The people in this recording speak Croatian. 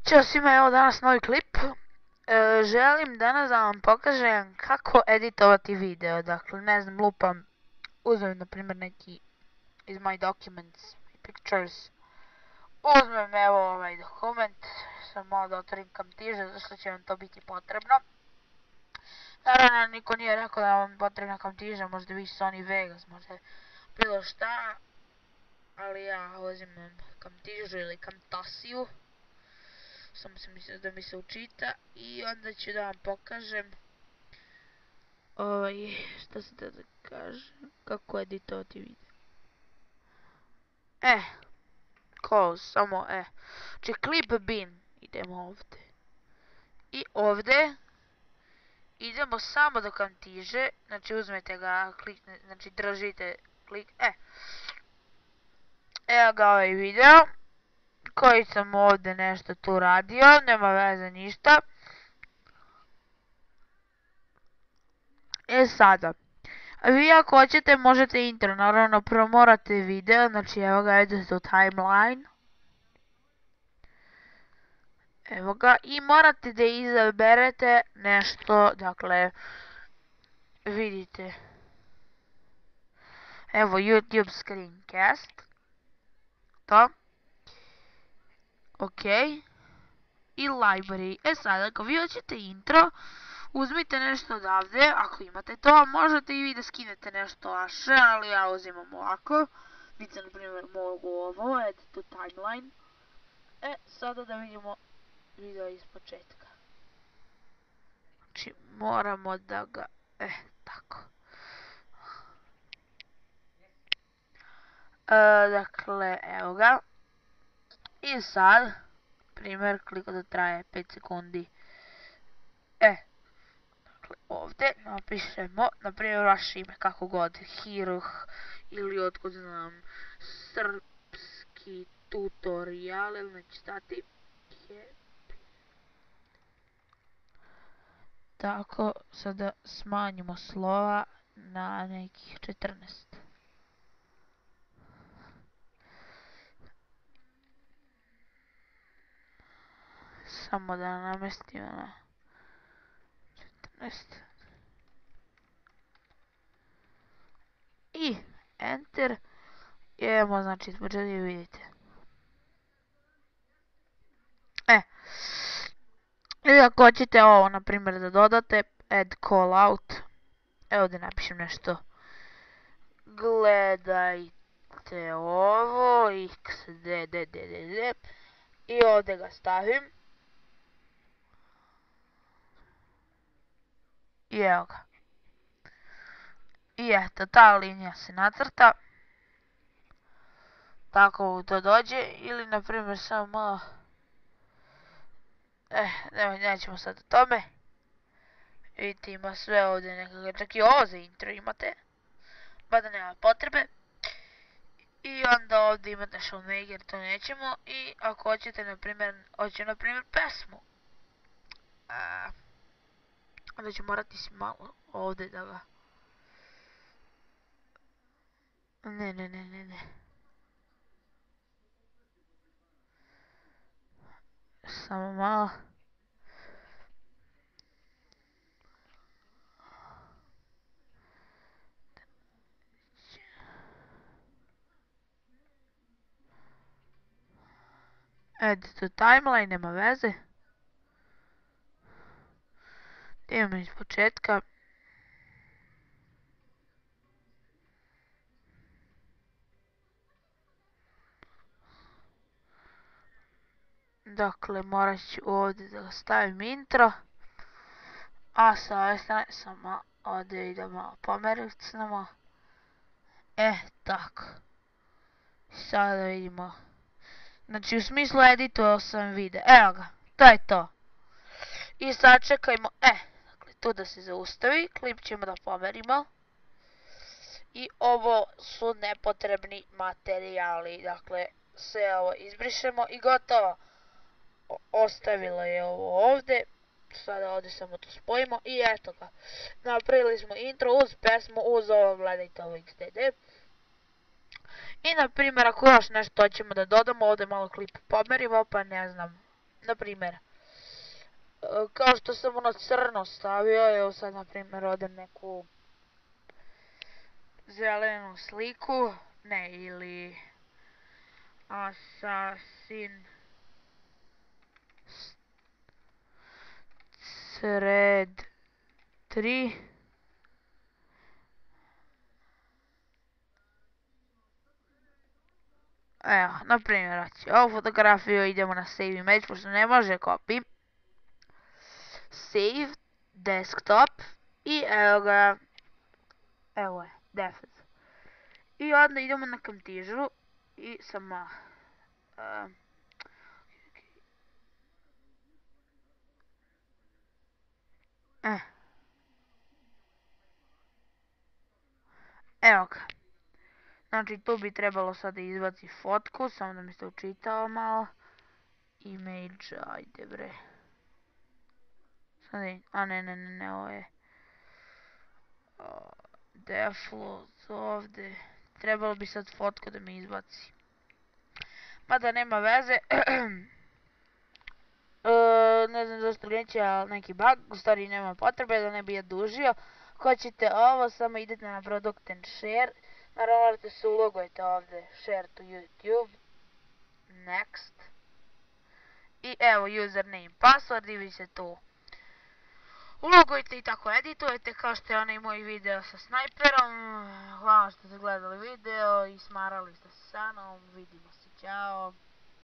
Ćao svima, evo danas novi klip. Želim danas da vam pokažem kako editovati video. Dakle, ne znam, lupam, uzmem na primjer neki iz my documents, my pictures. Uzmem evo ovaj dokument, sam malo da otvorim Camtasia, zašto će vam to biti potrebno. Naravno, niko nije rekao da vam potrebna Camtasia, možda vi Sony Vegas, možda bilo šta. Ali ja uzimam Camtasia ili Camtasiju. Samo sam mislio da mi se učita i onda ću da vam pokažem šta se da kažem, kako editovati video. Znači clip bin, idemo ovdje. I ovdje idemo samo do Camtasia, znači uzmete ga, kliknete, znači držite, evo ga ovaj video koji sam ovdje nešto tu radio, nema veze ništa. Sada, vi ako hoćete možete intro, naravno prvo morate video, znači evo ga, idete u timeline. Evo ga, i morate da izaberete nešto, dakle, vidite. Evo YouTube screencast. To. Ok. I library. Sada, ako vi hoćete intro, uzmite nešto odavde, ako imate to, možete i vi da skinete nešto vaše, ali ja uzimam ovako. Vidite, na primjer, mogu ovo, edit to timeline. Sada da vidimo video iz početka. Znači, moramo da ga, tako. Dakle, evo ga. I sad, primjer, kliko da traje 5 sekundi. Dakle, ovdje napišemo, na primjer, vaše ime, kako god, Hiroh, ili otkud znam, srpski tutorial, ili neće stati. Tako, sada smanjimo slova na nekih 14. Samo da namestimo na 14. I enter. I evo, znači, početi vidite. Ili ako hoćete ovo, na primjer, da dodate, add callout. Evo da napišem nešto. Gledajte ovo, xdd. I ovdje ga stavim. I evo ga. I eto, ta linija se nacrta. Tako to dođe. Ili, na primjer, samo malo. Nećemo sad o tome. Vidite, ima sve ovdje nekako, čak i ovo za intro imate. Mada nema potrebe. I onda ovdje imate Showmaker, to nećemo. I ako hoćete, na primjer, pesmu. Onda ću morati si malo ovdje da ga... Ne. Samo malo. Edit to timeline, nema veze. Idemo iz početka. Dakle, morat ću ovdje da stavim intro. A sa ove strane samo ovdje idemo malo pomericnemo. Tako. Sada vidimo. Znači, u smislu editovao sam video. Evo ga, to je to. I sad čekajmo, dakle, tu da se zaustavi. Klip ćemo da pomerimo. I ovo su nepotrebni materijali. Dakle, sve ovo izbrišemo i gotovo. Ostavilo je ovo ovdje. Sada ovdje samo to spojimo i eto ga. Napravili smo intro uz pesmu, uz ovo, gledajte ovo xdd. I na primjer, ako još nešto hoćemo da dodamo, ovdje malo klip pomerimo, pa ne znam, na primjer, kao što sam ono crno stavio, evo sad na primjer odem neku zelenu sliku, ne, ili Assassin Thread 3. Evo, na primjer, ovu fotografiju idemo na save image, pošto ne može copy. Save, desktop, i evo ga, evo je, default. I onda idemo na Camtasia i samo, evo ga. Znači tu bi trebalo sad da izbaci fotku, samo da mi se učitao malo. Image, ajde bre. A ne, ovo je default ovde. Trebalo bi sad fotku da mi izbaci. Mada nema veze. Ne znam zašto neće, ali neki bug. U stvari nema potrebe, da ne bi je dužio. Hoćete ovo, samo idete na product and share. Naravno morate se ulogujete ovde. Share to YouTube. Next. I evo username, password i vi se tu ulogujte i tako editujete, kao što je onaj moj video sa snajperom. Hvala što ste gledali video i smarali ste se sa mnom. Vidimo se, ćao.